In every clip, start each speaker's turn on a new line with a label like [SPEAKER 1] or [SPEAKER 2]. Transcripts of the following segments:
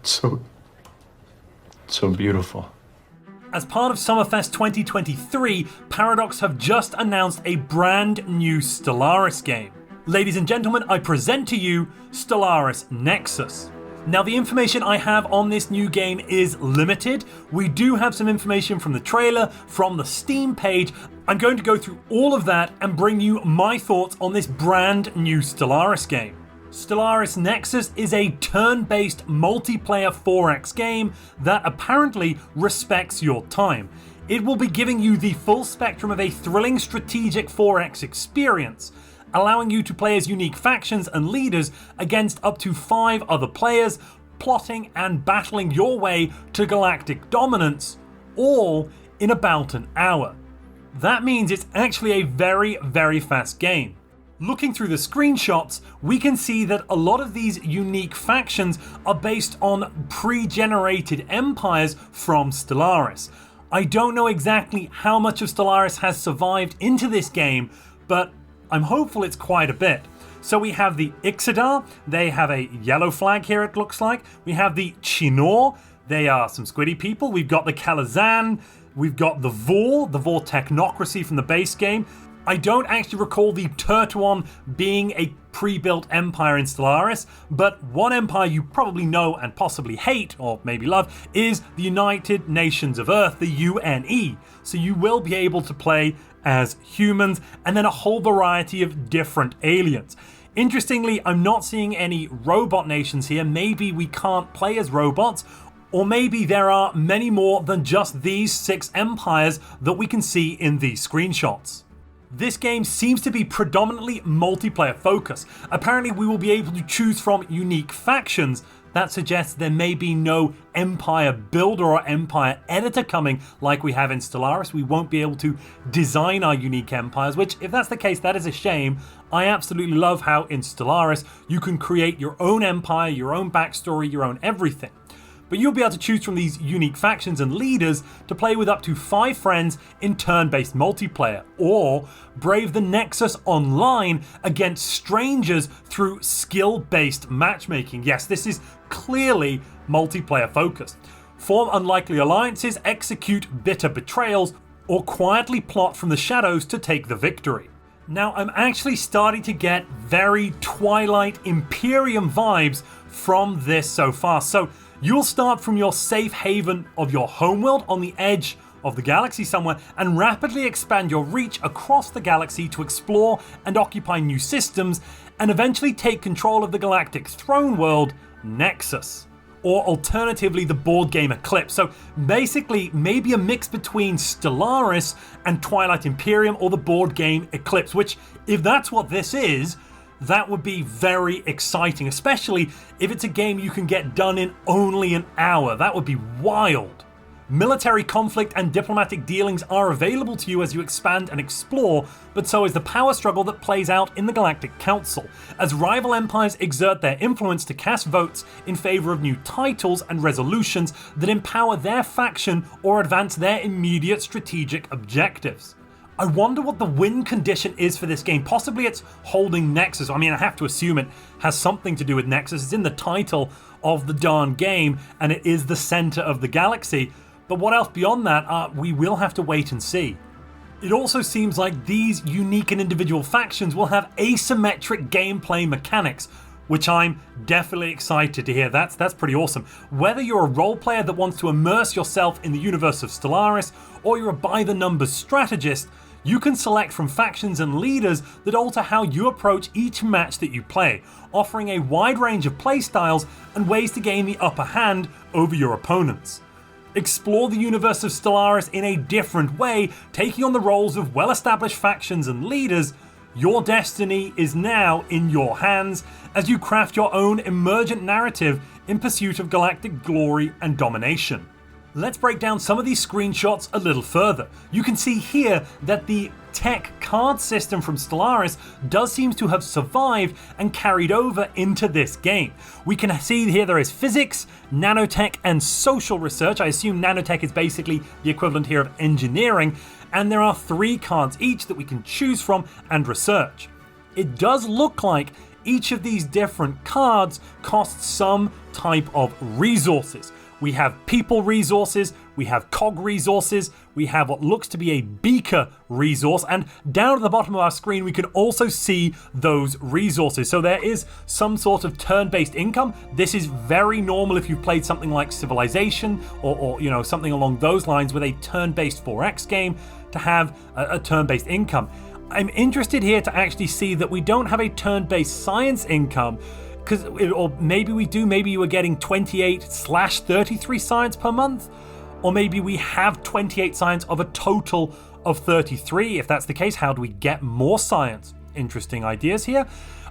[SPEAKER 1] So, so beautiful.
[SPEAKER 2] As part of Summerfest 2023, Paradox have just announced a brand new Stellaris game. Ladies and gentlemen, I present to you Stellaris Nexus. Now, the information I have on this new game is limited. We do have some information from the trailer, from the Steam page. I'm going to go through all of that and bring you my thoughts on this brand new Stellaris game. Stellaris Nexus is a turn-based multiplayer 4X game that apparently respects your time. It will be giving you the full spectrum of a thrilling strategic 4X experience, allowing you to play as unique factions and leaders against up to 5 other players, plotting and battling your way to galactic dominance, all in about an hour. That means it's actually a very, very fast game. Looking through the screenshots, we can see that a lot of these unique factions are based on pre-generated empires from Stellaris. I don't know exactly how much of Stellaris has survived into this game, but I'm hopeful it's quite a bit. So we have the Ixodar, they have a yellow flag here it looks like. We have the Chinor, they are some squiddy people. We've got the Kalazan, we've got the Vor technocracy from the base game. I don't actually recall the Turtuon being a pre-built empire in Stellaris, but one empire you probably know and possibly hate, or maybe love, is the United Nations of Earth, the UNE. So you will be able to play as humans, and then a whole variety of different aliens. Interestingly, I'm not seeing any robot nations here. Maybe we can't play as robots, or maybe there are many more than just these 6 empires that we can see in these screenshots. This game seems to be predominantly multiplayer focused. Apparently we will be able to choose from unique factions. That suggests there may be no empire builder or empire editor coming like we have in Stellaris. We won't be able to design our unique empires, which, if that's the case, that is a shame. I absolutely love how in Stellaris you can create your own empire, your own backstory, your own everything. But you'll be able to choose from these unique factions and leaders to play with up to 5 friends in turn-based multiplayer, or brave the Nexus online against strangers through skill-based matchmaking. Yes, this is clearly multiplayer focused. Form unlikely alliances, execute bitter betrayals, or quietly plot from the shadows to take the victory. Now, I'm actually starting to get very Twilight Imperium vibes from this so far. So you'll start from your safe haven of your homeworld on the edge of the galaxy somewhere and rapidly expand your reach across the galaxy to explore and occupy new systems and eventually take control of the galactic throne world, Nexus. Or alternatively, the board game Eclipse. So basically, maybe a mix between Stellaris and Twilight Imperium or the board game Eclipse, which, if that's what this is, that would be very exciting, especially if it's a game you can get done in only an hour. That would be wild. Military conflict and diplomatic dealings are available to you as you expand and explore, but so is the power struggle that plays out in the Galactic Council, as rival empires exert their influence to cast votes in favor of new titles and resolutions that empower their faction or advance their immediate strategic objectives. I wonder what the win condition is for this game. Possibly it's holding Nexus. I mean, I have to assume it has something to do with Nexus. It's in the title of the darn game, and it is the center of the galaxy. But what else beyond that, we will have to wait and see. It also seems like these unique and individual factions will have asymmetric gameplay mechanics, which I'm definitely excited to hear. That's pretty awesome. Whether you're a role player that wants to immerse yourself in the universe of Stellaris, or you're a by-the-numbers strategist, you can select from factions and leaders that alter how you approach each match that you play, offering a wide range of playstyles and ways to gain the upper hand over your opponents. Explore the universe of Stellaris in a different way, taking on the roles of well-established factions and leaders. Your destiny is now in your hands as you craft your own emergent narrative in pursuit of galactic glory and domination. Let's break down some of these screenshots a little further. You can see here that the tech card system from Stellaris does seem to have survived and carried over into this game. We can see here there is physics, nanotech, and social research. I assume nanotech is basically the equivalent here of engineering, and there are 3 cards each that we can choose from and research. It does look like each of these different cards costs some type of resources. We have people resources, we have cog resources, we have what looks to be a beaker resource, and down at the bottom of our screen we can also see those resources. So there is some sort of turn-based income. This is very normal if you've played something like Civilization or you know, something along those lines with a turn-based 4X game to have a turn-based income. I'm interested here to actually see that we don't have a turn-based science income, or maybe we do. Maybe you were getting 28/33 science per month, or maybe we have 28 science of a total of 33. If that's the case, how do we get more science? Interesting ideas here.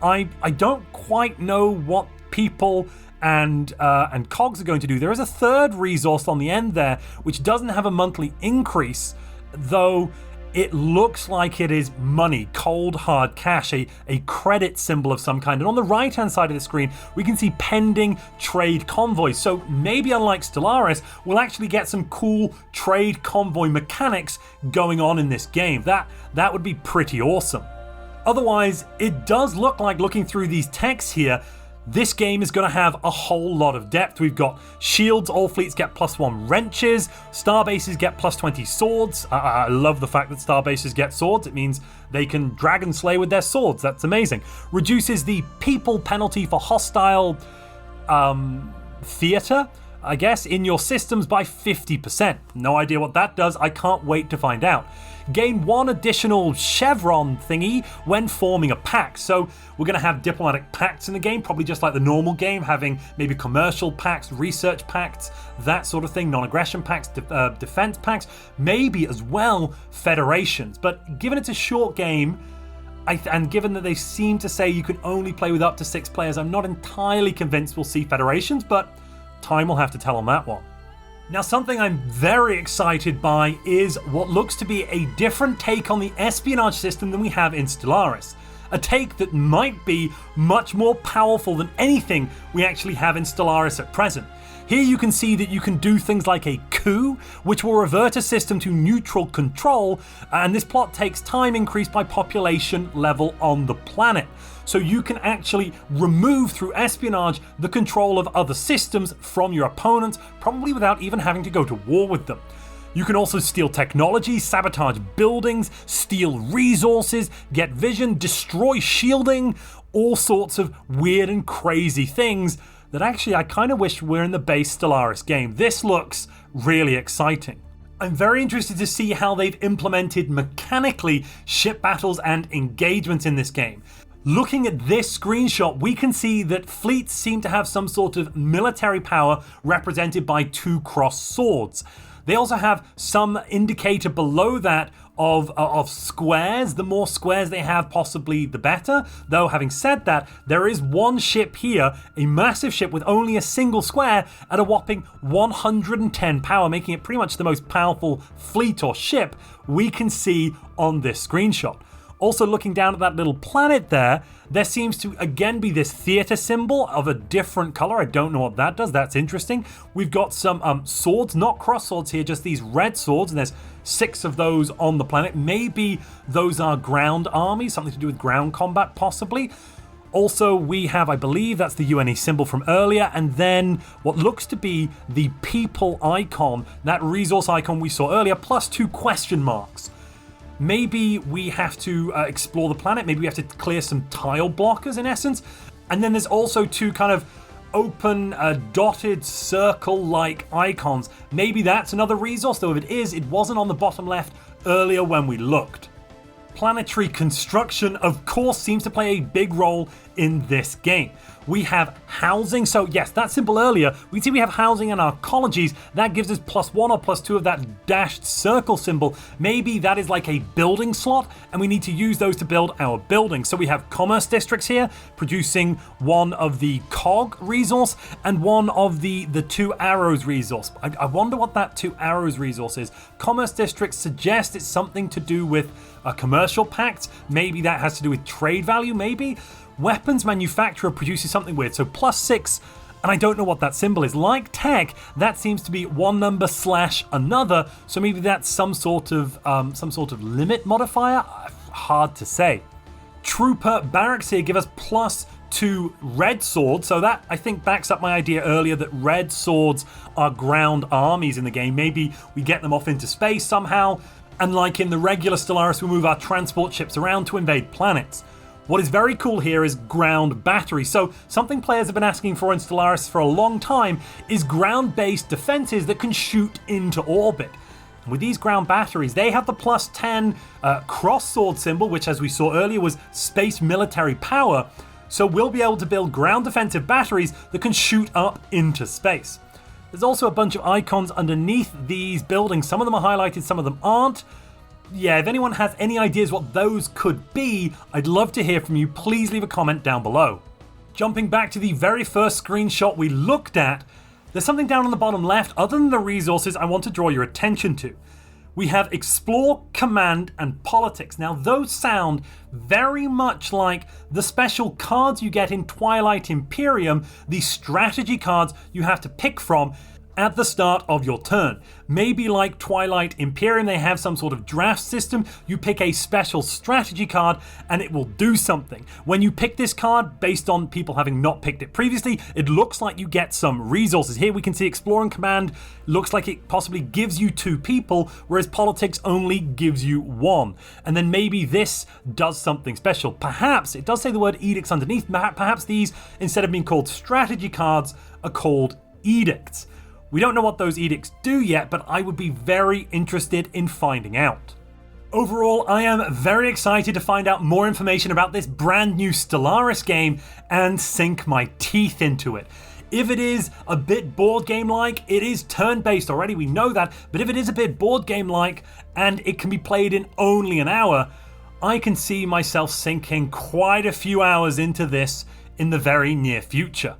[SPEAKER 2] I don't quite know what people and cogs are going to do. There is a third resource on the end there, which doesn't have a monthly increase, though. It looks like it is money, cold hard cash, a credit symbol of some kind. And on the right hand side of the screen, we can see pending trade convoys. So maybe unlike Stellaris, we'll actually get some cool trade convoy mechanics going on in this game. That would be pretty awesome. Otherwise, it does look like, looking through these texts here, this game is going to have a whole lot of depth. We've got shields, all fleets get +1 wrenches, starbases get +20 swords. I love the fact that starbases get swords. It means they can dragon slay with their swords. That's amazing. Reduces the people penalty for hostile theater, I guess, in your systems by 50%. No idea what that does. I can't wait to find out. Gain 1 additional chevron thingy when forming a pact. So we're going to have diplomatic pacts in the game, probably just like the normal game, having maybe commercial pacts, research pacts, that sort of thing, non-aggression pacts, defense pacts, maybe as well federations. But given it's a short game, and given that they seem to say you can only play with up to 6 players, I'm not entirely convinced we'll see federations, but time will have to tell on that one. Now, something I'm very excited by is what looks to be a different take on the espionage system than we have in Stellaris. A take that might be much more powerful than anything we actually have in Stellaris at present. Here you can see that you can do things like a coup, which will revert a system to neutral control, and this plot takes time increased by population level on the planet. So you can actually remove, through espionage, the control of other systems from your opponents, probably without even having to go to war with them. You can also steal technology, sabotage buildings, steal resources, get vision, destroy shielding, all sorts of weird and crazy things that actually I kind of wish were in the base Stellaris game. This looks really exciting. I'm very interested to see how they've implemented mechanically ship battles and engagements in this game. Looking at this screenshot, we can see that fleets seem to have some sort of military power represented by 2 crossed swords. They also have some indicator below that of squares. The more squares they have, possibly the better. Though, having said that, there is one ship here, a massive ship with only a single square at a whopping 110 power, making it pretty much the most powerful fleet or ship we can see on this screenshot. Also, looking down at that little planet there seems to again be this theater symbol of a different color. I don't know what that does. That's interesting. We've got some swords, not cross swords here, just these red swords, and there's 6 of those on the planet. Maybe those are ground armies, something to do with ground combat, possibly. Also, we have, I believe that's the UNE symbol from earlier, and then what looks to be the people icon, that resource icon we saw earlier, plus 2 question marks. Maybe we have to explore the planet. Maybe we have to clear some tile blockers in essence. And then there's also 2 kind of open dotted circle-like icons. Maybe that's another resource, though if it is, it wasn't on the bottom left earlier when we looked. Planetary construction, of course, seems to play a big role in this game. We have housing, so yes, that symbol earlier, we see we have housing in our colleges. That gives us +1 or +2 of that dashed circle symbol. Maybe that is like a building slot, and we need to use those to build our buildings. So we have commerce districts here, producing 1 of the cog resource and 1 of the 2 arrows resource. I wonder what that 2 arrows resource is. Commerce districts suggest it's something to do with a commercial pact. Maybe that has to do with trade value, maybe. Weapons manufacturer produces something weird, so +6, and I don't know what that symbol is. Like tech, that seems to be 1 number / another, so maybe that's some sort of limit modifier. Hard to say. Trooper barracks here give us to red swords, so that I think backs up my idea earlier that red swords are ground armies in the game. Maybe we get them off into space somehow, and like in the regular Stellaris, we move our transport ships around to invade planets. What is very cool here is ground batteries. So something players have been asking for in Stellaris for a long time is ground-based defenses that can shoot into orbit. And with these ground batteries, they have the +10 cross sword symbol, which as we saw earlier was space military power. So we'll be able to build ground defensive batteries that can shoot up into space. There's also a bunch of icons underneath these buildings. Some of them are highlighted, some of them aren't. Yeah, if anyone has any ideas what those could be, I'd love to hear from you. Please leave a comment down below. Jumping back to the very first screenshot we looked at, there's something down on the bottom left other than the resources I want to draw your attention to. We have Explore, Command, and Politics. Now those sound very much like the special cards you get in Twilight Imperium, the strategy cards you have to pick from at the start of your turn. Maybe like Twilight Imperium, they have some sort of draft system. You pick a special strategy card and it will do something. When you pick this card, based on people having not picked it previously, it looks like you get some resources. Here we can see Explore and Command looks like it possibly gives you 2 people, whereas Politics only gives you 1. And then maybe this does something special. Perhaps, it does say the word edicts underneath, perhaps these, instead of being called strategy cards, are called edicts. We don't know what those edicts do yet, but I would be very interested in finding out. Overall, I am very excited to find out more information about this brand new Stellaris game and sink my teeth into it. If it is a bit board game-like, it is turn-based already, we know that, but if it is a bit board game-like and it can be played in only an hour, I can see myself sinking quite a few hours into this in the very near future.